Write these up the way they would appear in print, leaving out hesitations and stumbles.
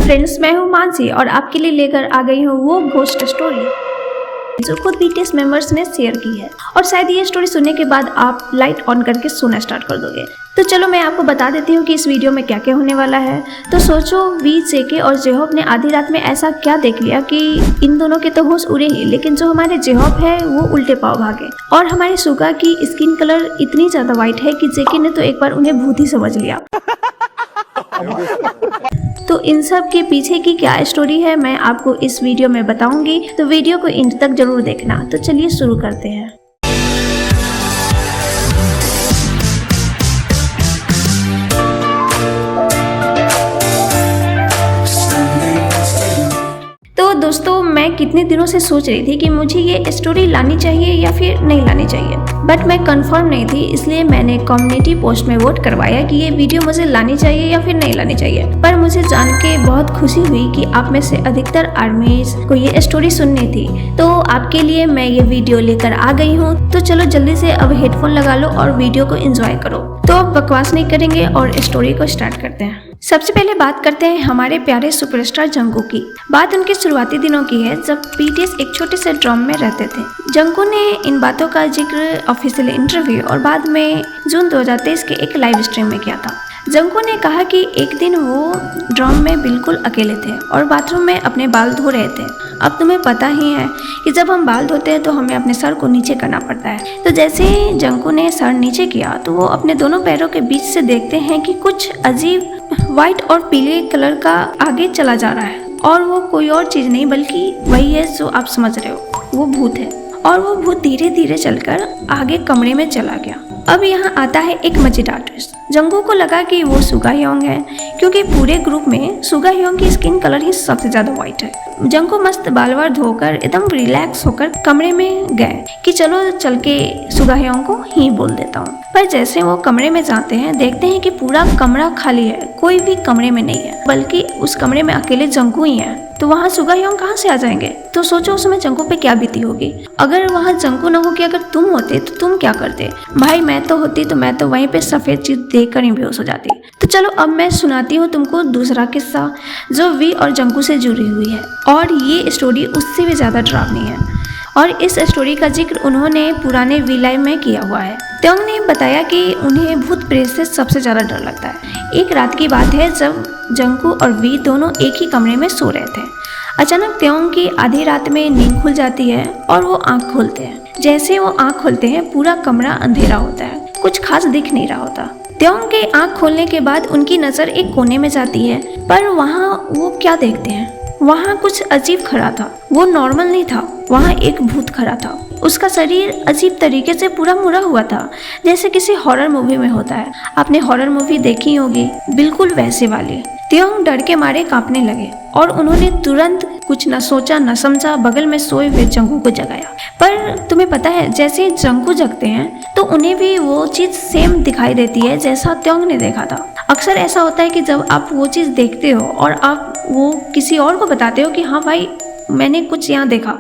Friends, मैं हूँ मानसी और आपके लिए लेकर आ गई हूँ वो घोस्ट स्टोरी जो खुद बीटीएस मेंबर्स ने शेयर की है। और शायद ये स्टोरी सुनने के बाद आप लाइट ऑन करके सोना स्टार्ट कर दोगे। तो चलो मैं आपको बता देती हूँ कि इस वीडियो में क्या क्या होने वाला है। तो सोचो, वी, जेके और जेहोब ने आधी रात में ऐसा क्या देख लिया कि इन दोनों के तो होश उड़े ही, लेकिन जो हमारे जेहोब है वो उल्टे पाँव भागे। और हमारे सुगा की स्किन कलर इतनी ज्यादा व्हाइट है कि जेके ने तो एक बार उन्हें भूत ही समझ लिया। तो इन सब के पीछे की क्या स्टोरी है मैं आपको इस वीडियो में बताऊंगी, तो वीडियो को एंड तक जरूर देखना। तो चलिए शुरू करते हैं। तो दोस्तों, मैं कितने दिनों से सोच रही थी कि मुझे ये स्टोरी लानी चाहिए या फिर नहीं लानी चाहिए, बट मैं कंफर्म नहीं थी, इसलिए मैंने कम्युनिटी पोस्ट में वोट करवाया कि ये वीडियो मुझे लानी चाहिए या फिर नहीं लानी चाहिए। पर मुझे जान के बहुत खुशी हुई कि आप में से अधिकतर आर्मीज को ये स्टोरी सुननी थी, तो आपके लिए मैं ये वीडियो लेकर आ गई हूँ। तो चलो जल्दी से अब हेडफोन लगा लो और वीडियो को एंजॉय करो। तो अब बकवास नहीं करेंगे और स्टोरी को स्टार्ट करते हैं। सबसे पहले बात करते हैं हमारे प्यारे सुपरस्टार जंगू की। बात उनके शुरुआती दिनों की है, जब बीटीएस एक छोटे से ड्रम में रहते थे। जंगू ने इन बातों का जिक्र ऑफिशियल इंटरव्यू और बाद में जून 2023 के एक लाइव स्ट्रीम में किया था। जंगू ने कहा कि एक दिन वो ड्रम में बिल्कुल अकेले थे और बाथरूम में अपने बाल धो रहे थे। अब तुम्हें पता ही है कि जब हम बाल धोते हैं तो हमें अपने सर को नीचे करना पड़ता है। तो जैसे ही जंगू ने सर नीचे किया तो वो अपने दोनों पैरों के बीच से देखते हैं कि कुछ अजीब व्हाइट और पीले कलर का आगे चला जा रहा है, और वो कोई और चीज नहीं बल्कि वही है जो आप समझ रहे हो, वो भूत है। और वो भूत धीरे धीरे चलकर आगे कमरे में चला गया। अब यहाँ आता है एक मजेदार ट्विस्ट। जंगू को लगा कि वो सुगा ह्योंग है, क्योंकि पूरे ग्रुप में सुगा ह्योंग की स्किन कलर ही सबसे ज्यादा व्हाइट है। जंगू मस्त बाल धोकर एकदम रिलैक्स होकर कमरे में गए कि चलो चल के सुगा ह्योंग को ही बोल देता हूँ। पर जैसे वो कमरे में जाते हैं, देखते हैं कि पूरा कमरा खाली है, कोई भी कमरे में नहीं है, बल्कि उस कमरे में अकेले जंगू ही है। तो वहाँ सुगा ह्योंग कहाँ से आ जाएंगे? तो सोचो उस समय जंगू पे क्या बीती होगी। अगर वहाँ जंगू न हो कि अगर तुम होते तो तुम क्या करते? भाई मैं तो होती तो मैं तो वहीं पे सफेद चीज देखकर ही बेहोश हो जाती। तो चलो अब मैं सुनाती हूँ तुमको दूसरा किस्सा जो वी और जंगू से जुड़ी हुई है, और ये स्टोरी उससे भी ज्यादा डरावनी है। और इस स्टोरी का जिक्र उन्होंने पुराने वी लाइव में किया हुआ है। त्योंग ने बताया कि उन्हें भूत प्रेत से सबसे ज्यादा डर लगता है। एक रात की बात है जब जंगू और वी दोनों एक ही कमरे में सो रहे थे। अचानक त्योंग की आधी रात में नींद खुल जाती है और वो आंख खोलते हैं। जैसे वो आंख खोलते हैं पूरा कमरा अंधेरा होता है, कुछ खास दिख नहीं रहा होता। त्योंग के आंख खोलने के बाद उनकी नजर एक कोने में जाती है, पर वहाँ वो क्या देखते हैं? वहाँ कुछ अजीब खड़ा था। वो नॉर्मल नहीं था, वहाँ एक भूत खड़ा था। उसका शरीर अजीब तरीके से पूरा मुड़ा हुआ था, जैसे किसी हॉरर मूवी में होता है। आपने हॉरर मूवी देखी होगी, बिल्कुल वैसे वाली। त्योंग डर के मारे कांपने लगे और उन्होंने तुरंत कुछ न सोचा न समझा बगल में सोए हुए जंगू को जगाया। पर तुम्हें पता है, जैसे ही जंगू जगते हैं तो उन्हें भी वो चीज सेम दिखाई देती है जैसा त्योंग ने देखा था। अक्सर ऐसा होता है कि जब आप वो चीज देखते हो और आप वो किसी और को बताते हो कि हाँ भाई मैंने कुछ यहाँ देखा,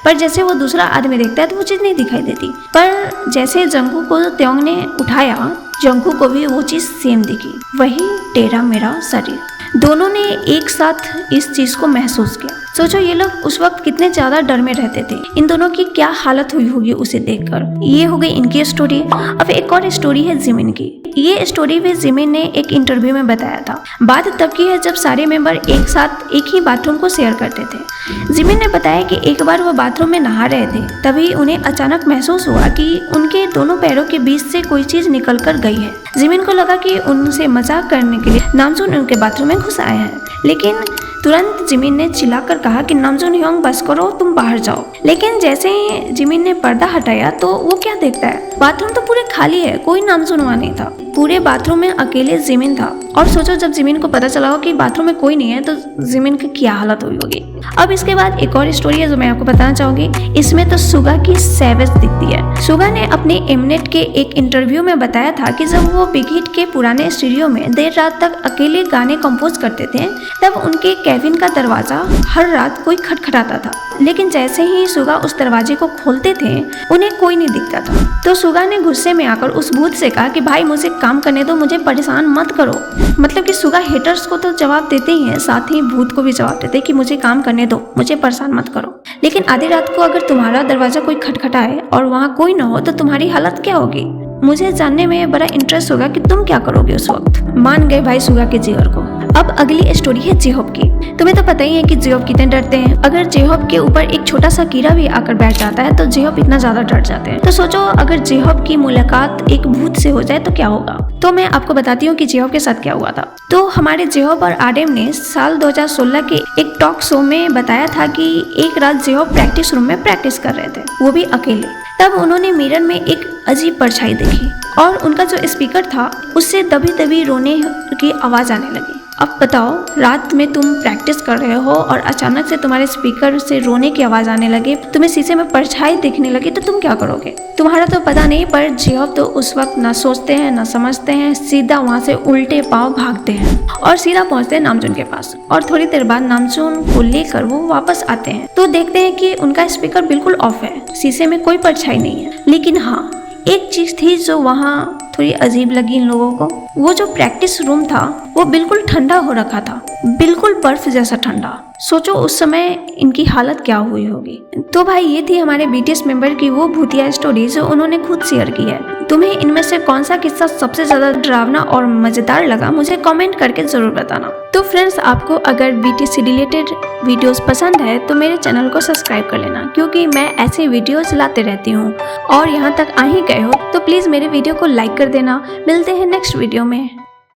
पर जैसे वो दूसरा आदमी देखता है तो वो चीज नहीं दिखाई देती। पर जैसे जंगू को त्योंग ने उठाया, जंगू को भी वो चीज सेम दिखी, वही टेढ़ा मेढ़ा शरीर। दोनों ने एक साथ इस चीज को महसूस किया। सोचो ये लोग उस वक्त कितने ज्यादा डर में रहते थे। इन दोनों की क्या हालत हुई होगी उसे देखकर। ये हो गई इनकी स्टोरी। अब एक और स्टोरी है जिमिन की। ये स्टोरी भी जिमिन ने एक इंटरव्यू में बताया था। बात तब की है जब सारे मेंबर एक साथ एक ही बाथरूम को शेयर करते थे। जिमिन ने बताया कि एक बार वो बाथरूम में नहा रहे थे, तभी उन्हें अचानक महसूस हुआ कि उनके दोनों पैरों के बीच से कोई चीज निकल कर गई है। जिमिन को लगा कि उनसे मजाक करने के लिए नामजून उनके बाथरूम में घुस आए हैं, लेकिन तुरंत जिमिन ने चिल्लाकर कहा कि नामजून ह्योंग बस करो, तुम बाहर जाओ। लेकिन जैसे ही जिमिन ने पर्दा हटाया तो वो क्या देखता है? बाथरूम तो पूरे खाली है, कोई नामजून वहाँ नहीं था। पूरे बाथरूम में अकेले जिमिन था। और सोचो जब जिमिन को पता चला हो कि बाथरूम में कोई नहीं है तो जिमिन की क्या हालत हुई होगी। अब इसके बाद एक और स्टोरी है जो मैं आपको बताना चाहूंगी। इसमें तो सुगा की सैवेज दिखती है। सुगा ने अपने एमनेट के एक इंटरव्यू में बताया था कि जब वो बिग हिट के पुराने स्टूडियो में देर रात तक अकेले गाने कंपोज करते थे, तब उनके कैबिन का दरवाजा हर रात कोई खटखटाता था, लेकिन जैसे ही सुगा उस दरवाजे को खोलते थे उन्हें कोई नहीं दिखता था। तो सुगा ने गुस्से में आकर उस भूत से कहा कि भाई मुझे काम करने दो, मुझे परेशान मत करो। मतलब कि सुगा हेटर्स को तो जवाब देते ही है, साथ ही भूत को भी जवाब देते कि मुझे काम करने दो, मुझे परेशान मत करो। लेकिन आधी रात को अगर तुम्हारा दरवाजा कोई खटखटाए और वहाँ कोई ना हो तो तुम्हारी हालत क्या होगी? मुझे जानने में बड़ा इंटरेस्ट होगा कि तुम क्या करोगे उस वक्त। मान गए भाई सुगा के जिगर को। अब अगली स्टोरी है जेहोब की। तुम्हें तो पता ही है कि जेहोब कितने डरते हैं। अगर जेहोब के ऊपर एक छोटा सा कीड़ा भी आकर बैठ जाता है तो जेहोब इतना ज्यादा डर जाते हैं। तो सोचो अगर जेहोब की मुलाकात एक भूत से हो जाए तो क्या होगा। तो मैं आपको बताती हूँ कि जेहोब के साथ क्या हुआ था। तो हमारे जेहोब और आडेम ने साल 2016 के एक टॉक शो में बताया था कि एक रात जेहोब प्रैक्टिस रूम में प्रैक्टिस कर रहे थे, वो भी अकेले। तब उन्होंने मिरर में एक अजीब परछाई देखी और उनका जो स्पीकर था उससे दबी दबी रोने की आवाज आने लगी। अब बताओ, रात में तुम प्रैक्टिस कर रहे हो और अचानक से तुम्हारे स्पीकर से रोने की आवाज आने लगे, तुम्हें शीशे में परछाई दिखने लगी, तो तुम क्या करोगे? तुम्हारा तो पता नहीं, पर जेहोब तो उस वक्त ना सोचते हैं ना समझते हैं, सीधा वहाँ से उल्टे पांव भागते हैं और सीधा पहुँचते हैं नामचून के पास। और थोड़ी देर बाद नामचून को लेकर वो वापस आते हैं तो देखते हैं कि उनका स्पीकर बिल्कुल ऑफ है, शीशे में कोई परछाई नहीं है। लेकिन हाँ, एक चीज थी जो वहाँ थोड़ी अजीब लगी इन लोगों को। वो जो प्रैक्टिस रूम था वो बिल्कुल ठंडा हो रखा था, बिल्कुल बर्फ जैसा ठंडा। सोचो उस समय इनकी हालत क्या हुई होगी। तो भाई ये थी हमारे बीटीएस मेंबर की वो भूतिया स्टोरी जो उन्होंने खुद शेयर की है। तुम्हें इनमें से कौन सा किस्सा सबसे ज्यादा डरावना और मजेदार लगा, मुझे कमेंट करके जरूर बताना। तो फ्रेंड्स, आपको अगर बीटीएस से रिलेटेड वीडियोस पसंद है तो मेरे चैनल को सब्सक्राइब कर लेना, क्योंकि मैं ऐसे वीडियोस लाते रहती हूँ। और यहाँ तक आ ही गए हो तो प्लीज मेरे वीडियो को लाइक कर देना। मिलते हैं नेक्स्ट वीडियो में।